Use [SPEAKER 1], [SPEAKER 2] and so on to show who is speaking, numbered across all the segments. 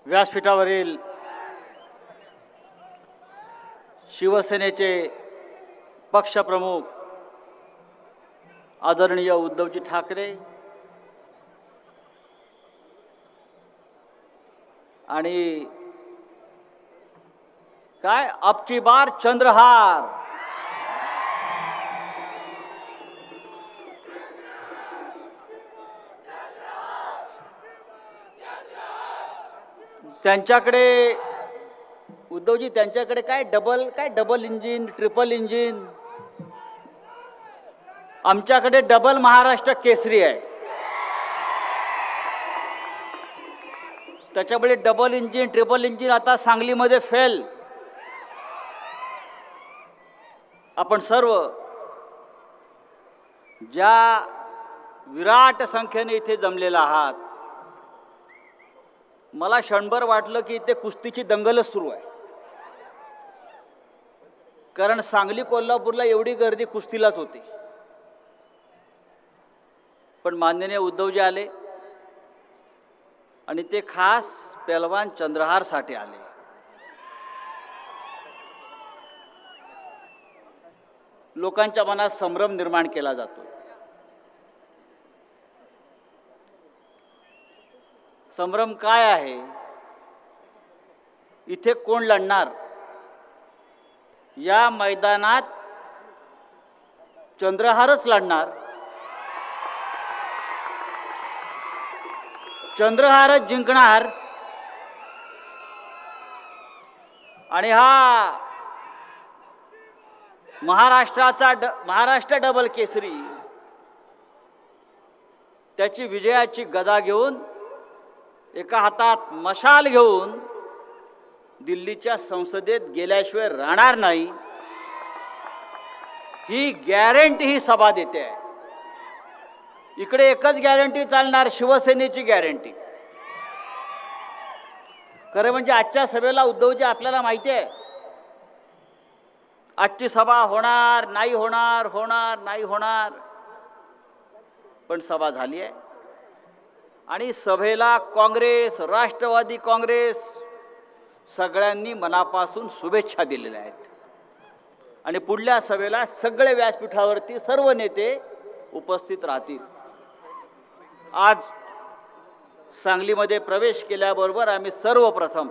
[SPEAKER 1] व्यासपीठावरील शिवसेनेचे पक्षप्रमुख आदरणीय उद्धवजी ठाकरे आणि काय अब की बार चंद्रहार त्यांच्याकडे उद्धवजी त्यांच्याकडे काय डबल इंजिन ट्रिपल इंजिन, आमच्याकडे डबल महाराष्ट्र केसरी आहे. त्याच्यामुळे डबल इंजिन ट्रिपल इंजिन आता सांगलीमध्ये फेल. आपण सर्व ज्या विराट संख्येने इथे जमलेला आहात, मला क्षणभर वाटलं की इथे कुस्तीची दंगलच सुरू आहे. कारण सांगली कोल्हापूरला एवढी गर्दी कुस्तीलाच होती. पण माननीय उद्धवजी आले आणि ते खास पेलवान चंद्रहार साठी आले. लोकांच्या मनात संभ्रम निर्माण केला जातो. संभ्रम काय आहे? इथे कोण लढणार? या मैदानात चंद्रहारच लढणार. चंद्रहारच जिंकणार. आणि हा महाराष्ट्र डबल केसरी त्याची विजयाची गदा घेऊन, एका हातात मशाल घेऊन दिल्लीच्या संसदेत गेल्याशिवाय राहणार नाही, ही गॅरंटी ही सभा देते आहे. इकडे एकच गॅरंटी चालणार, शिवसेनेची गॅरंटी. खरं म्हणजे आजच्या सभेला उद्धवजी आपल्याला माहिती आहे, आजची सभा होणार नाही होणार, होणार नाही होणार, पण सभा झाली आहे. आणि सभेला काँग्रेस, राष्ट्रवादी काँग्रेस सगळ्यांनी मनापासून शुभेच्छा दिलेल्या आहेत. आणि पुढल्या सभेला सगळे व्यासपीठावरती सर्व नेते उपस्थित राहतील. आज सांगलीमध्ये प्रवेश केल्याबरोबर आम्ही सर्वप्रथम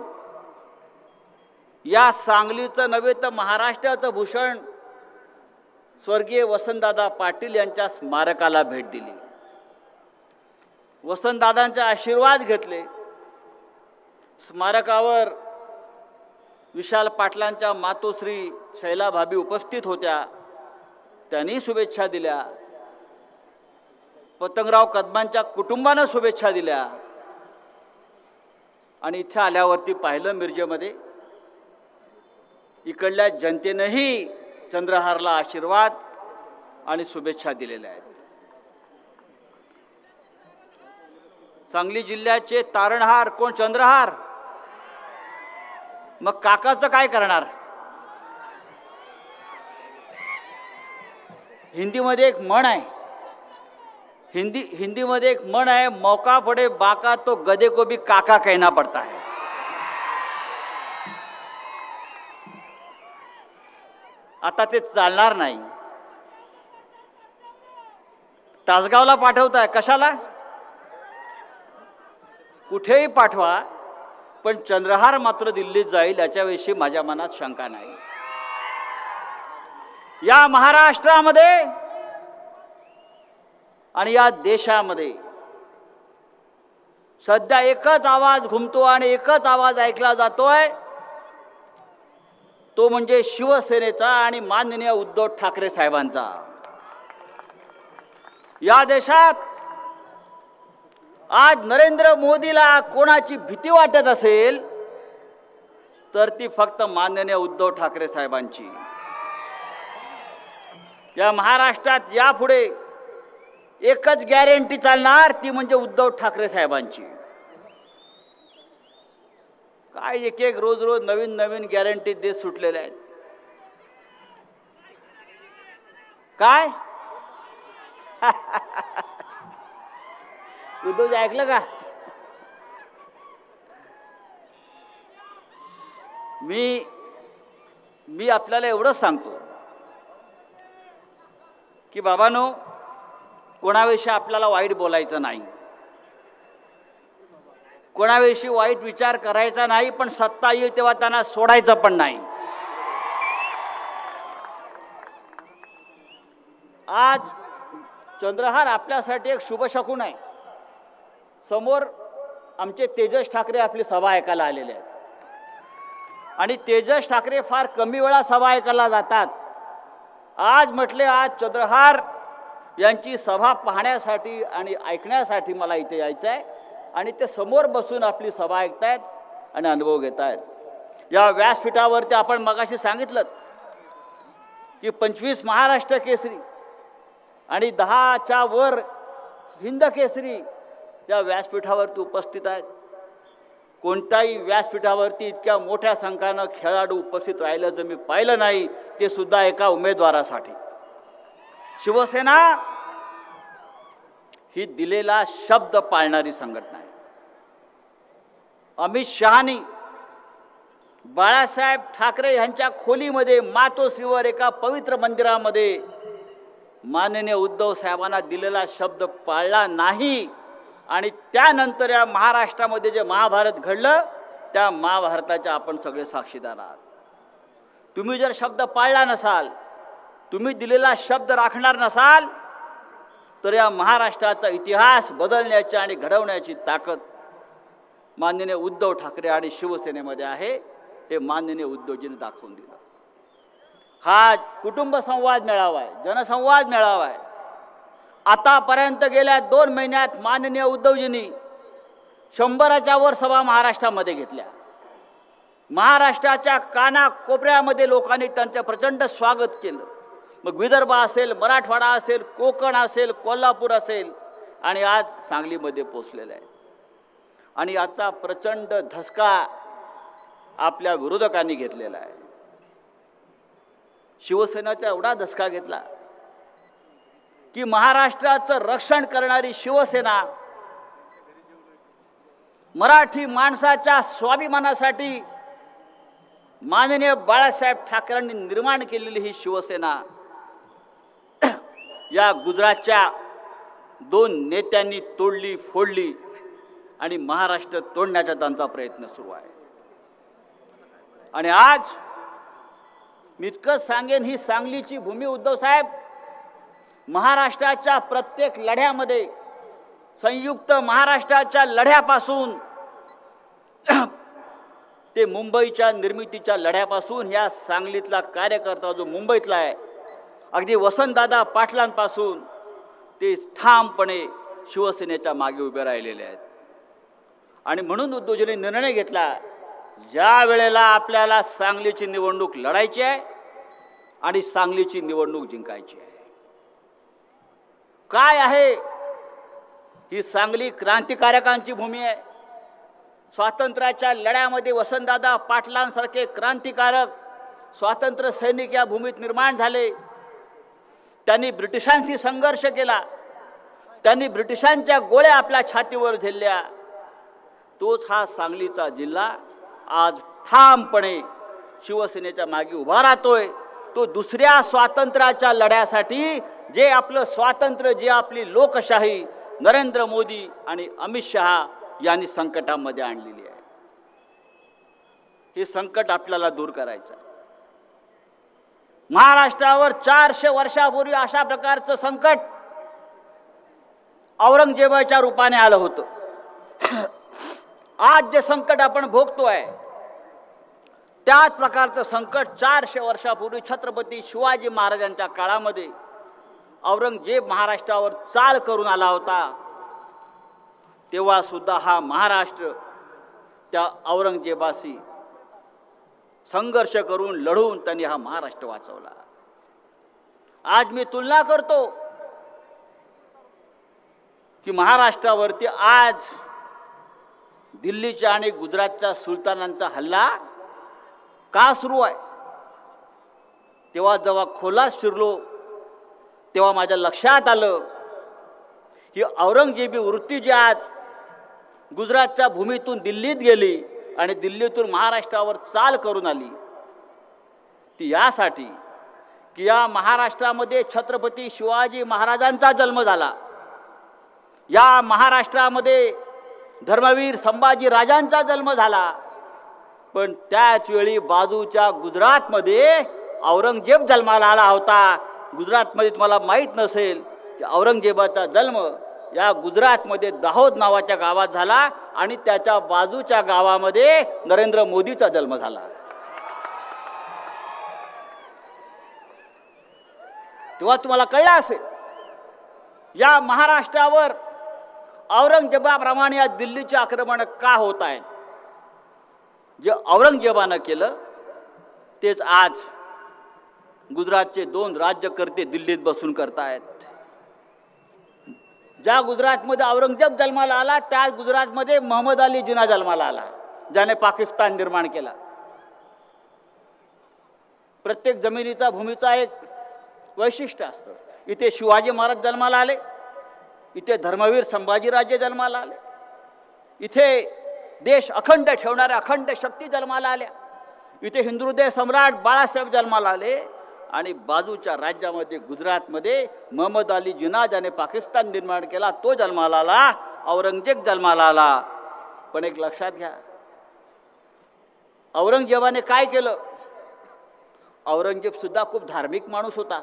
[SPEAKER 1] या सांगलीचं नव्हे तर महाराष्ट्राचं भूषण स्वर्गीय वसंतदादा पाटील यांच्या स्मारकाला भेट दिली. वसंतदादांचे आशीर्वाद घेतले. स्मारकावर विशाल पाटलांच्या मातोश्री शैलाभाबी उपस्थित होत्या, त्यांनी शुभेच्छा दिल्या. पतंगराव कदमांच्या कुटुंबानं शुभेच्छा दिल्या. आणि इथे आल्यावरती पाहिलं मिरजेमध्ये इकडल्या जनतेनंही चंद्रहारला आशीर्वाद आणि शुभेच्छा दिलेल्या आहेत. सांगली जिल्ह्याचे तारणहार कोण? चंद्रहार. मग काकाचं काय करणार? हिंदीमध्ये एक म्हण आहे, हिंदीमध्ये एक म्हण आहे, मौका पडे बाका तो गधे को भी काका कहना पड़ता है. आता ते चालणार नाही. तासगावला पाठवताय, कशाला? कुठेही पाठवा, पण चंद्रहार मात्र दिल्लीत जाईल याच्याविषयी माझ्या मनात शंका नाही. या महाराष्ट्रामध्ये आणि या देशामध्ये सध्या एकच आवाज घुमतो आणि एकच आवाज ऐकला जातोय, तो म्हणजे शिवसेनेचा आणि माननीय उद्धव ठाकरे साहेबांचा. या देशात आज नरेंद्र मोदीला कोणाची भीती वाटत असेल तर ती फक्त माननीय उद्धव ठाकरे साहेबांची. या महाराष्ट्रात यापुढे एकच गॅरंटी चालणार, ती म्हणजे उद्धव ठाकरे साहेबांची. काय एक एक रोज रोज नवीन नवीन गॅरंटी देत सुटलेल्या आहेत. काय उद्धवजी ऐकलं का? मी आपल्याला एवढंच सांगतो की बाबांनो, कोणाविषयी आपल्याला वाईट बोलायचं नाही, कोणाविषयी वाईट विचार करायचा नाही, पण सत्ता येईल तेव्हा त्यांना सोडायचं पण नाही. आज चंद्रहार आपल्यासाठी एक शुभ शकुन आहे. समोर आमचे तेजस ठाकरे आपली सभा ऐकायला आलेले आहेत आणि तेजस ठाकरे फार कमी वेळा सभा ऐकायला जातात. आज म्हटले, आज चंद्रहार यांची सभा पाहण्यासाठी आणि ऐकण्यासाठी मला इथे यायचं आहे आणि ते समोर बसून आपली सभा ऐकतायत आणि अनुभव घेत आहेत. या व्यासपीठावरती आपण मगाशी सांगितलं की 25 महाराष्ट्र केसरी आणि 10च्या वर हिंद केसरी या व्यासपीठावरती उपस्थित आहेत. कोणत्याही व्यासपीठावरती इतक्या मोठ्या संख्येनं खेळाडू उपस्थित राहिल्याचं मी पाहिलं नाही, ते सुद्धा एका उमेदवारासाठी. शिवसेना ही दिलेला शब्द पाळणारी संघटना आहे. अमित शहानी बाळासाहेब ठाकरे यांच्या खोलीमध्ये मातोश्रीवर एका पवित्र मंदिरामध्ये माननीय उद्धव साहेबांना दिलेला शब्द पाळला नाही आणि त्यानंतर या महाराष्ट्रामध्ये जे महाभारत घडलं त्या महाभारताच्या आपण सगळे साक्षीदार आहात. तुम्ही जर शब्द पाळला नसाल, तुम्ही दिलेला शब्द राखणार नसाल, तर या महाराष्ट्राचा इतिहास बदलण्याची आणि घडवण्याची ताकद माननीय उद्धव ठाकरे आणि शिवसेनेमध्ये आहे. हे माननीय उद्धवजींनी दाखवून दिलं. हा कुटुंब संवाद मेळावा आहे, जनसंवाद मेळावा आहे. आतापर्यंत गेल्या 2 महिन्यात माननीय उद्धवजींनी 100च्या वर सभा महाराष्ट्रामध्ये घेतल्या. महाराष्ट्राच्या कानाकोपऱ्यामध्ये लोकांनी त्यांचं प्रचंड स्वागत केलं. मग विदर्भ असेल, मराठवाडा असेल, कोकण असेल, कोल्हापूर असेल आणि आज सांगलीमध्ये पोचलेलं आहे. आणि याचा प्रचंड धसका आपल्या विरोधकांनी घेतलेला आहे. शिवसेनेचा एवढा धसका घेतला की महाराष्ट्राचं रक्षण करणारी शिवसेना मराठी माणसाच्या स्वाभिमानासाठी माननीय बाळासाहेब ठाकरेंनी निर्माण केलेली ही शिवसेना या गुजरातच्या 2 नेत्यांनी तोडली फोडली आणि महाराष्ट्र तोडण्याचा त्यांचा प्रयत्न सुरू आहे. आणि आज मी इतकंच सांगेन, ही सांगलीची भूमी उद्धव साहेब महाराष्ट्राच्या प्रत्येक लढ्यामध्ये, संयुक्त महाराष्ट्राच्या लढ्यापासून ते मुंबईच्या निर्मितीच्या लढ्यापासून या सांगलीतला कार्यकर्ता जो मुंबईतला आहे, अगदी वसंतदादा पाटलांपासून ते ठामपणे शिवसेनेच्या मागे उभे राहिलेले आहेत. आणि म्हणून उद्धवजींनी निर्णय घेतला, ज्या वेळेला आपल्याला सांगलीची निवडणूक लढायची आहे आणि सांगलीची निवडणूक जिंकायची आहे. काय आहे ही सांगली? क्रांतिकारकांची भूमी आहे. स्वातंत्र्याच्या लढ्यामध्ये वसंतदादा पाटलांसारखे क्रांतिकारक स्वातंत्र्य सैनिक या भूमीत निर्माण झाले. त्यांनी ब्रिटिशांशी संघर्ष केला, त्यांनी ब्रिटिशांच्या गोळ्या आपल्या छातीवर झेलल्या. तोच हा सांगलीचा जिल्हा आज ठामपणे शिवसेनेच्या मागे उभा राहतोय. तो दुसऱ्या स्वातंत्र्याच्या लढ्यासाठी, जे आपलं स्वातंत्र्य, जे आपली लोकशाही नरेंद्र मोदी आणि अमित शहा यांनी संकटामध्ये आणलेली आहे. हे संकट आपल्याला दूर करायचं. महाराष्ट्रावर 400 वर्षापूर्वी अशा प्रकारचं संकट औरंगजेबाच्या रूपाने आलं होतं. आज जे संकट आपण भोगतोय त्याच प्रकारचं संकट 400 वर्षापूर्वी छत्रपती शिवाजी महाराजांच्या काळामध्ये औरंगजेब महाराष्ट्रावर चाल करून आला होता. तेव्हा सुद्धा हा महाराष्ट्र त्या औरंगजेबाशी संघर्ष करून लढून त्यांनी हा महाराष्ट्र वाचवला. आज मी तुलना करतो की महाराष्ट्रावरती आज दिल्लीच्या आणि गुजरातच्या सुलतानांचा हल्ला का सुरू आहे. तेव्हा जेव्हा खोलात शिरलो तेव्हा माझ्या लक्षात आलं ही औरंगजेबी वृत्ती जी आज गुजरातच्या भूमीतून दिल्लीत गेली आणि दिल्लीतून महाराष्ट्रावर चाल करून आली ती यासाठी की या महाराष्ट्रामध्ये छत्रपती शिवाजी महाराजांचा जन्म झाला, या महाराष्ट्रामध्ये धर्मवीर संभाजी राजांचा जन्म झाला, पण त्याच वेळी बाजूच्या गुजरातमध्ये औरंगजेब जन्माला आला होता. गुजरातमध्ये तुम्हाला माहीत नसेल की औरंगजेबाचा जन्म या गुजरातमध्ये दाहोद नावाच्या गावात झाला आणि त्याच्या बाजूच्या गावामध्ये नरेंद्र मोदीचा जन्म झाला. तेव्हा तुम्हाला कळलं असेल या महाराष्ट्रावर औरंगजेबाप्रमाणे या दिल्लीचे आक्रमण का होत आहेत. जे औरंगजेबानं केलं तेच आज गुजरातचे 2 राज्यकर्ते दिल्लीत बसून करतायत. ज्या गुजरातमध्ये औरंगजेब जन्माला आला त्याच गुजरातमध्ये मोहम्मद अली जिना जन्माला आला, ज्याने पाकिस्तान निर्माण केला. प्रत्येक जमिनीचा भूमीचा एक वैशिष्ट्य असतं. इथे शिवाजी महाराज जन्माला आले, इथे धर्मवीर संभाजीराजे जन्माला आले, इथे देश अखंड ठेवणाऱ्या अखंड शक्ती जन्माला आल्या, इथे हिंदुहृदय सम्राट बाळासाहेब जन्माला आले आणि बाजूच्या राज्यामध्ये गुजरातमध्ये मोहम्मद अली जिना ज्याने पाकिस्तान निर्माण केला तो जन्माला आला, औरंगजेब जन्माला आला. पण एक लक्षात घ्या, औरंगजेबाने काय केलं. औरंगजेब सुद्धा खूप धार्मिक माणूस होता.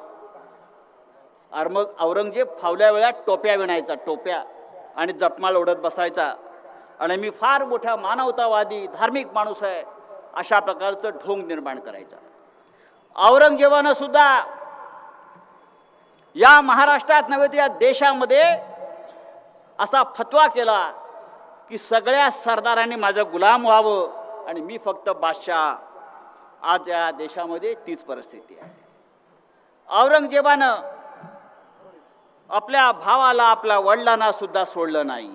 [SPEAKER 1] मग औरंगजेब फावल्या वेळात टोप्या विणायचा, टोप्या, आणि जपमाळ ओढत बसायचा आणि मी फार मोठा मानवतावादी धार्मिक माणूस आहे अशा प्रकारचं ढोंग निर्माण करायचा. औरंगजेबानं सुद्धा या महाराष्ट्रात नव्हे तर या देशामध्ये असा फतवा केला की सगळ्या सरदारांनी माझं गुलाम व्हावं आणि मी फक्त बादशाह. आज या देशामध्ये तीच परिस्थिती आहे. औरंगजेबानं आपल्या भावाला आपल्या वडिलांना सुद्धा सोडलं नाही.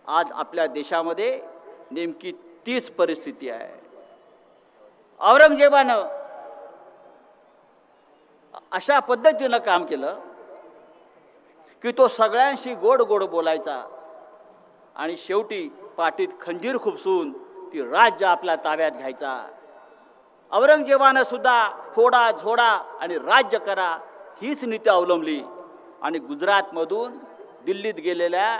[SPEAKER 1] आज आपल्या देशामध्ये नेमकी तीच परिस्थिती आहे. औरंगजेबानं अशा पद्धतीनं काम केलं की तो सगळ्यांशी गोड गोड बोलायचा आणि शेवटी पाठीत खंजीर खुपसून ती राज्य आपल्या ताब्यात घ्यायचा. औरंगजेबानं सुद्धा फोडा झोडा आणि राज्य करा हीच नीती अवलंबली आणि गुजरातमधून दिल्लीत गेलेल्या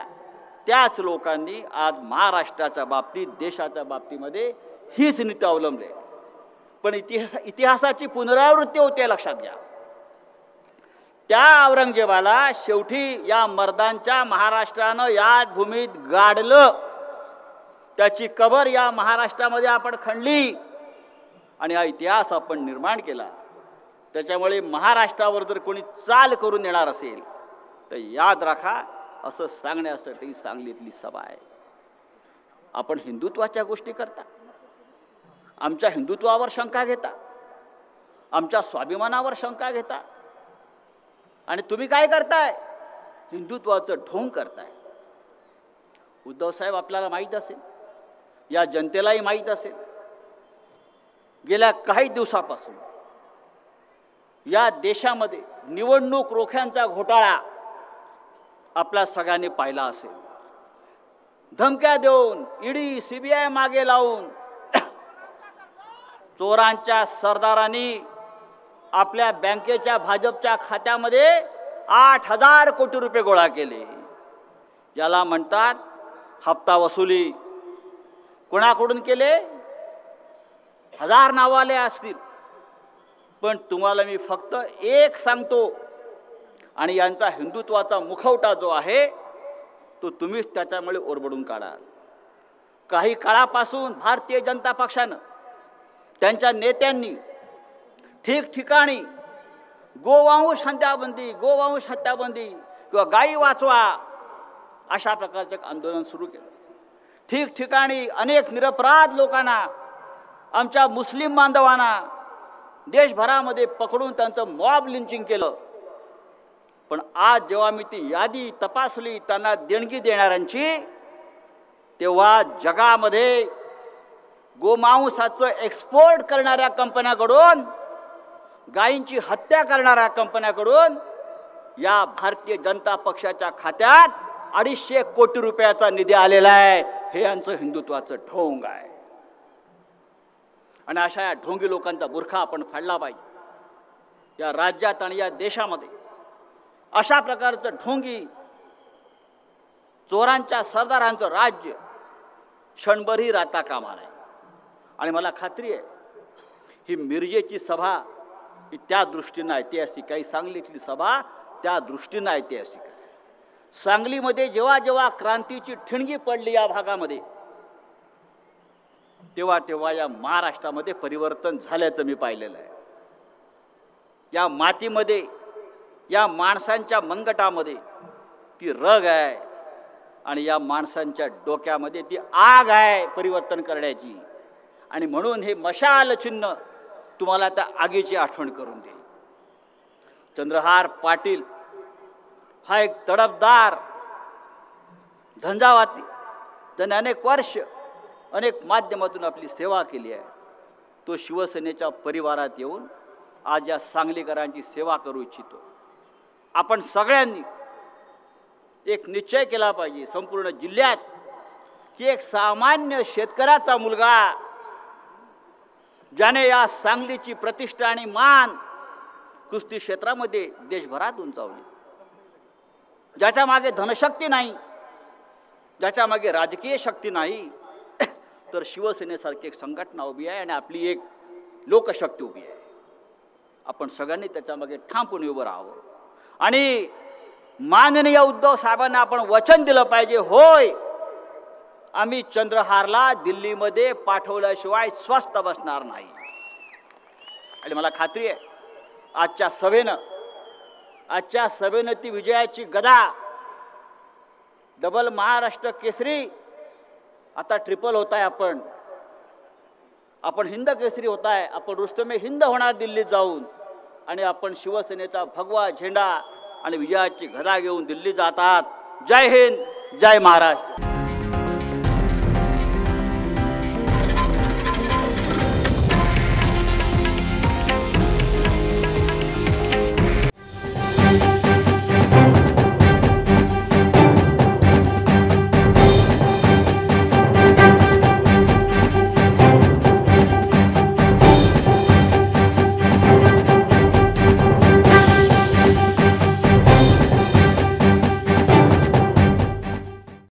[SPEAKER 1] त्याच लोकांनी आज महाराष्ट्राच्या बाबतीत देशाच्या बाबतीमध्ये हीच नीती अवलंबली. पण इतिहासाची पुनरावृत्ती होते, लक्षात घ्या. त्या औरंगजेबाला शेवटी या मर्दांच्या महाराष्ट्रानं या भूमीत गाडलं, त्याची कबर या महाराष्ट्रामध्ये आपण खणली आणि हा इतिहास आपण निर्माण केला. त्याच्यामुळे महाराष्ट्रावर जर कोणी चाल करून येणार असेल तर याद राखा, असं सांगण्यासाठी सांगलीतली सभा आहे. आपण हिंदुत्वाच्या गोष्टी करता, आमच्या हिंदुत्वावर शंका घेता, आमच्या स्वाभिमानावर शंका घेता आणि तुम्ही काय करताय, हिंदुत्वाचं ढोंग करताय. उद्धव साहेब, आपल्याला माहीत असेल, या जनतेलाही माहीत असेल, गेल्या काही दिवसापासून या देशामध्ये निवडणूक रोख्यांचा घोटाळा आपल्या सगळ्यांनी पाहिला असेल. धमक्या देऊन ईडी सीबीआय मागे लावून चोरांच्या सरदारांनी आपल्या बँकेच्या भाजपच्या खात्यामध्ये 8,000 कोटी रुपये गोळा केले. याला म्हणतात हप्ता वसुली. कोणाकडून केले? 1000 नावाले असतील. पण तुम्हाला मी फक्त एक सांगतो, आणि यांचा हिंदुत्वाचा मुखवटा जो आहे तो तुम्हीच त्याच्यामुळे ओरबडून काढाल. काही काळापासून भारतीय जनता पक्षानं, त्यांच्या नेत्यांनी ठिकठिकाणी गोवंश हत्याबंदी किंवा गायी वाचवा अशा प्रकारचे एक आंदोलन सुरू केलं. ठिकठिकाणी अनेक निरपराध लोकांना, आमच्या मुस्लिम बांधवांना देशभरामध्ये पकडून त्यांचं मॉब लिंचिंग केलं. पण आज जेव्हा मी ती यादी तपासली त्यांना देणगी देणाऱ्यांची, तेव्हा जगामध्ये गोमांसाचं एक्सपोर्ट करणाऱ्या कंपन्याकडून, गायींची हत्या करणाऱ्या कंपन्याकडून या भारतीय जनता पक्षाच्या खात्यात 250 कोटी रुपयाचा निधी आलेला आहे. हे यांचं हिंदुत्वाचं ढोंग आहे. आणि अशा या ढोंगी लोकांचा बुरखा आपण फाडला पाहिजे. या राज्यात आणि या देशामध्ये अशा प्रकारचं ढोंगी चोरांच्या सरदारांचं राज्य क्षणभरही राहता कामा नये. आणि मला खात्री आहे ही मिरजेची सभा ही त्या दृष्टीनं ऐतिहासिक आहे, सांगलीतली सभा त्या दृष्टीनं ऐतिहासिक आहे. सांगलीमध्ये जेव्हा जेव्हा क्रांतीची ठिणगी पडली या भागामध्ये, तेव्हा तेव्हा या महाराष्ट्रामध्ये परिवर्तन झाल्याचं मी पाहिलेलं आहे. या मातीमध्ये, या माणसांच्या मनगटामध्ये ती रग आहे आणि या माणसांच्या डोक्यामध्ये ती आग आहे परिवर्तन करण्याची. आणि म्हणून हे मशाल चिन्ह तुम्हाला त्या आगीची आठवण करून देईल. चंद्रहार पाटील हा एक तडफदार, झंझावाती, त्याने अनेक वर्ष अनेक माध्यमातून आपली सेवा केली आहे. तो शिवसेनेच्या परिवारात येऊन आज या सांगलीकरांची सेवा करू इच्छितो. आपण सगळ्यांनी एक निश्चय केला पाहिजे संपूर्ण जिल्ह्यात की एक सामान्य शेतकऱ्याचा मुलगा ज्याने या सांगलीची प्रतिष्ठा आणि मान कुस्ती क्षेत्रामध्ये देशभरात उंचावली, ज्याच्या मागे धनशक्ती नाही, ज्याच्या मागे राजकीय शक्ती नाही, तर शिवसेनेसारखी एक संघटना उभी आहे आणि आपली एक लोकशक्ती उभी आहे. आपण सगळ्यांनी त्याच्या मागे ठामपणे उभं राहावं. आणि माननीय उद्धव साहेबांना आपण वचन दिलं पाहिजे, होय आम्ही चंद्रहारला दिल्लीमध्ये पाठवल्याशिवाय स्वस्थ बसणार नाही. आणि मला खात्री आहे आजच्या सभेनं ती विजयाची गदा, डबल महाराष्ट्र केसरी, आता ट्रिपल होत आहे. आपण हिंद केसरी होत आहे. आपण रुस्तमे हिंद होणार दिल्लीत जाऊन. आणि आपण शिवसेनेचा भगवा झेंडा आणि विजयाची गदा घेऊन दिल्ली जातात. जय हिंद, जय महाराष्ट्र.